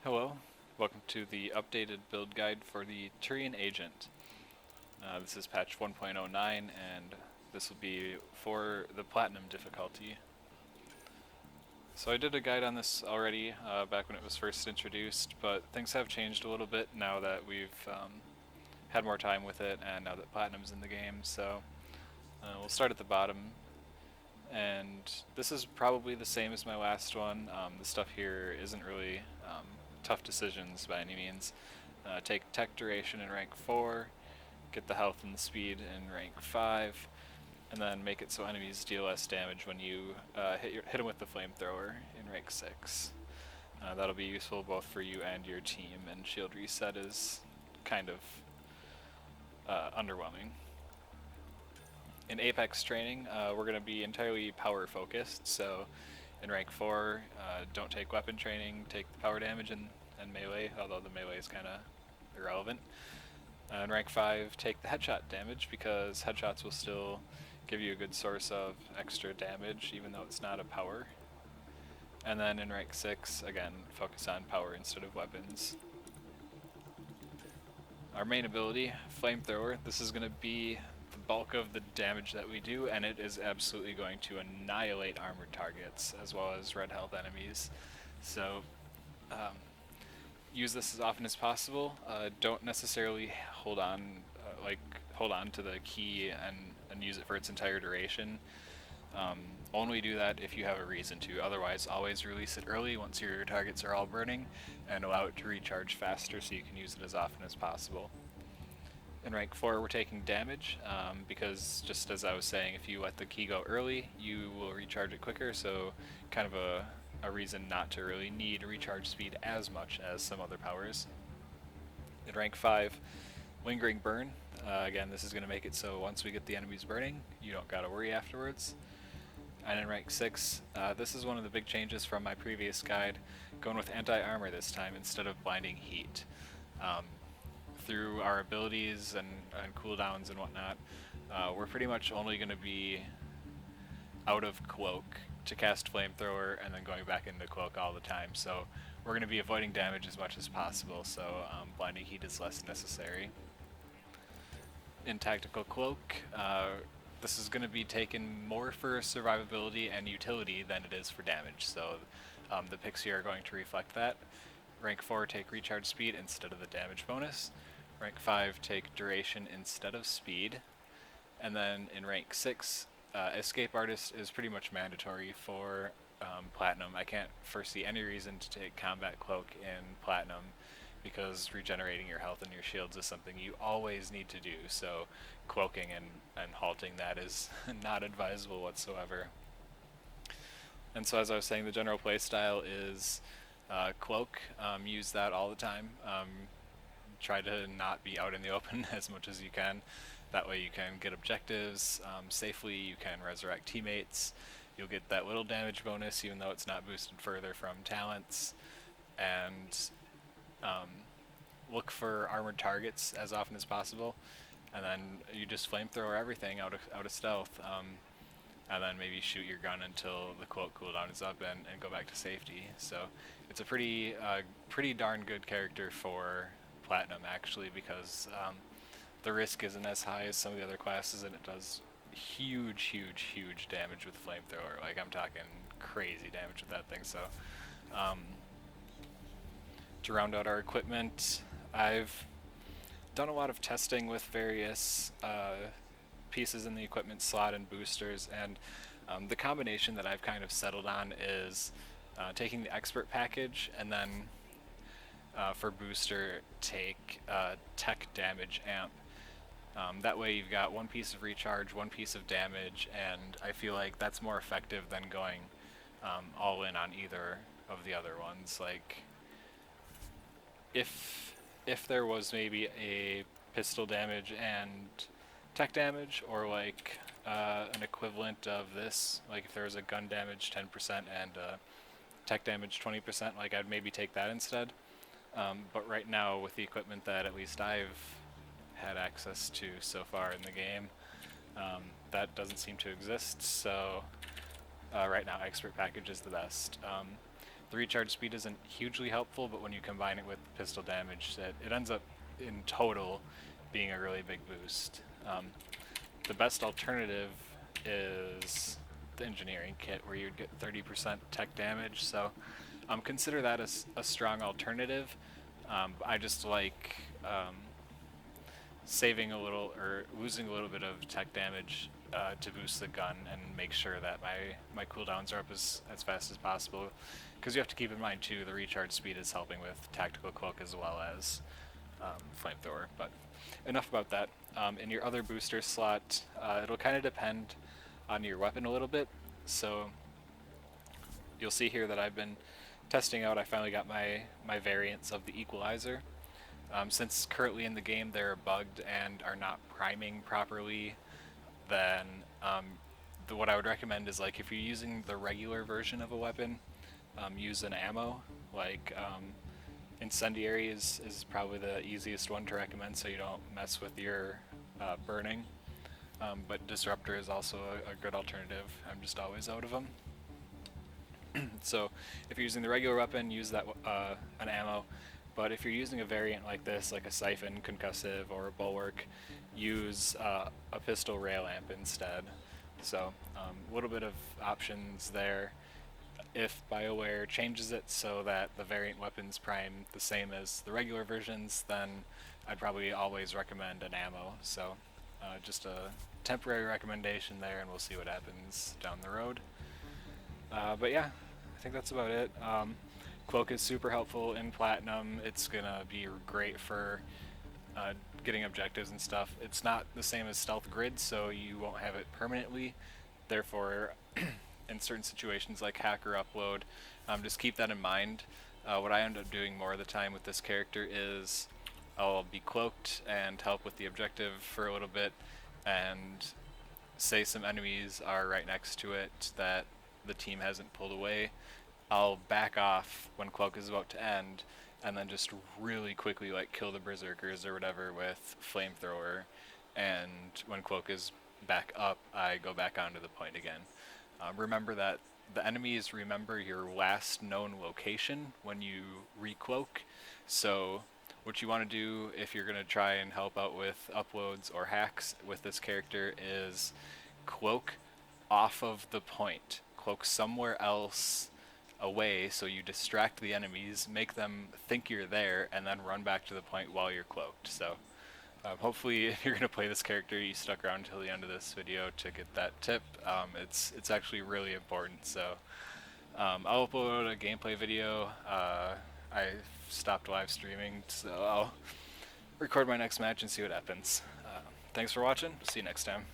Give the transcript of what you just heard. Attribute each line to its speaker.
Speaker 1: Hello, welcome to the updated build guide for the Turian agent. This is patch 1.09 and this will be for the platinum difficulty. So I did a guide on this already back when it was first introduced, but things have changed a little bit now that we've had more time with it and now that platinum's in the game. So we'll start at the bottom, and this is probably the same as my last one. The stuff here isn't really tough decisions by any means. Take tech duration in rank 4, get the health and the speed in rank 5, and then make it so enemies deal less damage when you hit them with the flamethrower in rank 6. That'll be useful both for you and your team, and shield reset is kind of underwhelming. In Apex training, we're going to be entirely power focused, so in rank 4, don't take weapon training, take the power damage and melee, although the melee is kind of irrelevant. In rank 5, take the headshot damage, because headshots will still give you a good source of extra damage, even though it's not a power. And then in rank 6, again, focus on power instead of weapons. Our main ability, Flamethrower, this is going to be the bulk of the damage that we do, and it is absolutely going to annihilate armored targets as well as red health enemies. So use this as often as possible. Don't necessarily hold on to the key and use it for its entire duration. Only do that if you have a reason to. Otherwise, always release it early once your targets are all burning, and allow it to recharge faster so you can use it as often as possible. In rank 4, we're taking damage, because just as I was saying, if you let the key go early, you will recharge it quicker, so kind of a reason not to really need recharge speed as much as some other powers. In rank 5, Lingering Burn. Again, this is going to make it so once we get the enemies burning, you don't gotta worry afterwards. And in rank 6, this is one of the big changes from my previous guide, going with anti-armor this time instead of blinding heat. Through our abilities and cooldowns and whatnot, we're pretty much only going to be out of cloak to cast flamethrower and then going back into cloak all the time. So we're going to be avoiding damage as much as possible, so blinding heat is less necessary. In tactical cloak, this is going to be taken more for survivability and utility than it is for damage, so the picks here are going to reflect that. Rank 4, take recharge speed instead of the damage bonus. Rank 5, take duration instead of speed. And then in rank 6, Escape Artist is pretty much mandatory for Platinum. I can't foresee any reason to take Combat Cloak in Platinum, because regenerating your health and your shields is something you always need to do, so cloaking and halting that is not advisable whatsoever. And so as I was saying, the general playstyle is cloak. Use that all the time. Try to not be out in the open as much as you can. That way you can get objectives safely, you can resurrect teammates, you'll get that little damage bonus even though it's not boosted further from talents, and look for armored targets as often as possible, and then you just flamethrower everything out of stealth, and then maybe shoot your gun until the cloak cooldown is up and go back to safety. So it's a pretty darn good character for Platinum, actually, because the risk isn't as high as some of the other classes, and it does huge damage with flamethrower. Like, I'm talking crazy damage with that thing. So to round out our equipment, I've done a lot of testing with various pieces in the equipment slot and boosters, and the combination that I've kind of settled on is taking the expert package, and then for booster take tech damage amp. That way you've got one piece of recharge, one piece of damage, and I feel like that's more effective than going all in on either of the other ones. Like, if there was maybe a pistol damage and tech damage, or like an equivalent of this, like if there was a gun damage 10% and tech damage 20%, like I'd maybe take that instead. But right now, with the equipment that at least I've had access to so far in the game, that doesn't seem to exist, so right now expert package is the best. The recharge speed isn't hugely helpful, but when you combine it with pistol damage, it ends up in total being a really big boost. The best alternative is the engineering kit, where you'd get 30% tech damage, so consider that as a strong alternative. I just like saving a little or losing a little bit of tech damage to boost the gun and make sure that my cooldowns are up as fast as possible, because you have to keep in mind too the recharge speed is helping with tactical cloak as well as flamethrower. But enough about that. In your other booster slot, it'll kind of depend on your weapon a little bit. So you'll see here that I've been testing out. I finally got my variants of the equalizer. Since currently in the game they're bugged and are not priming properly, then what I would recommend is, like, if you're using the regular version of a weapon, use an ammo. Like incendiary is probably the easiest one to recommend, so you don't mess with your burning. But disruptor is also a good alternative. I'm just always out of them. So if you're using the regular weapon, use that an ammo. But if you're using a variant like this, like a siphon, concussive, or a bulwark, use a pistol rail amp instead. So a little bit of options there. If BioWare changes it so that the variant weapons prime the same as the regular versions, then I'd probably always recommend an ammo. So just a temporary recommendation there, and we'll see what happens down the road. But yeah, I think that's about it. Cloak is super helpful in Platinum. It's gonna be great for getting objectives and stuff. It's not the same as Stealth Grid, so you won't have it permanently. Therefore, in certain situations like hacker upload, just keep that in mind. What I end up doing more of the time with this character is I'll be cloaked and help with the objective for a little bit, and say some enemies are right next to it that the team hasn't pulled away. I'll back off when cloak is about to end, and then just really quickly like kill the berserkers or whatever with flamethrower, and when cloak is back up, I go back onto the point again. Remember that the enemies remember your last known location when you recloak, so what you want to do if you're going to try and help out with uploads or hacks with this character is cloak off of the point. Cloak somewhere else away so you distract the enemies, make them think you're there, and then run back to the point while you're cloaked. So hopefully if you're going to play this character, you stuck around until the end of this video to get that tip. It's actually really important. So I'll upload a gameplay video. I stopped live streaming, so I'll record my next match and see what happens. Thanks for watching. See you next time.